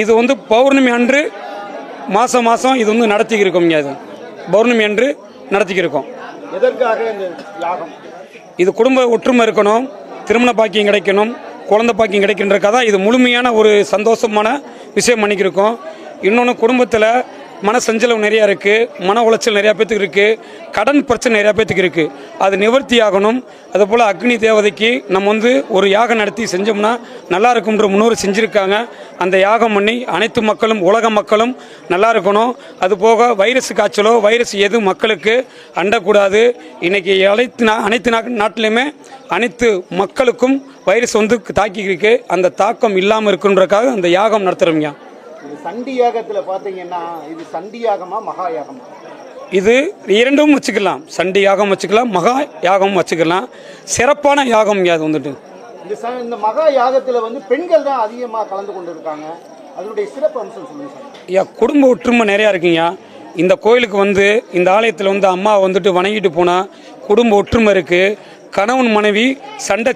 இது வந்து பௌர்ணமி அன்று மாதம் மாதம் இது வந்து நடத்திக்கிருக்கோம். அது பௌர்ணமி அன்று நடத்திக்கிருக்கோம். எதற்காக இந்த யாகம்? இது குடும்ப ஒற்றுமை இருக்கணும், திருமண பாக்கியம் கிடைக்கணும், குழந்தை பாக்கியம் கிடைக்கின்றக்காக தான் இது முழுமையான ஒரு சந்தோஷமான விஷயம் பண்ணிக்கிருக்கோம். இன்னொன்று, குடும்பத்தில் மன சஞ்சலம் நிறையா இருக்குது, மன உளைச்சல் நிறையா பேத்துக்கு இருக்குது, கடன் பிரச்சனை நிறையா பேத்துக்கு இருக்குது. அது நிவர்த்தி ஆகணும். அதுபோல் அக்னி தேவதைக்கு நம்ம வந்து ஒரு யாகம் நடத்தி செஞ்சோம்னா நல்லா இருக்கும்ன்ற முன்னோர் செஞ்சுருக்காங்க. அந்த யாகம் பண்ணி அனைத்து மக்களும், உலக மக்களும் நல்லா இருக்கணும். அதுபோக வைரஸ் காய்ச்சலோ வைரஸ் எதுவும் மக்களுக்கு அண்டக்கூடாது. இன்றைக்கி அனைத்து நாட்டிலையுமே அனைத்து மக்களுக்கும் வைரஸ் வந்து தாக்கியிருக்கு. அந்த தாக்கம் இல்லாமல் இருக்குன்றக்காக அந்த யாகம் நடத்துகிறோம்யா. இது சண்டி யாகத்தில் பார்த்தீங்கன்னா இது சண்டி யாகமா மகா யாகமா? இது இரண்டும் வச்சுக்கலாம். சண்டி யாகம் வச்சுக்கலாம், மகா யாகம் வச்சுக்கலாம். சிறப்பான யாகம் அது வந்துட்டு இந்த மகா யாகத்தில் வந்து பெண்கள் தான் அதிகமாக கலந்து கொண்டு இருக்காங்க. அதனுடைய சிறப்பு அம்சம் சொல்லுங்க சார். ஐயா, குடும்ப ஒற்றுமை நிறையா இருக்குங்க. இந்த கோயிலுக்கு வந்து இந்த ஆலயத்தில் வந்து அம்மா வந்துட்டு வணங்கிட்டு போனால் குடும்ப ஒற்றுமை இருக்குது. கணவன் மனைவி சண்டை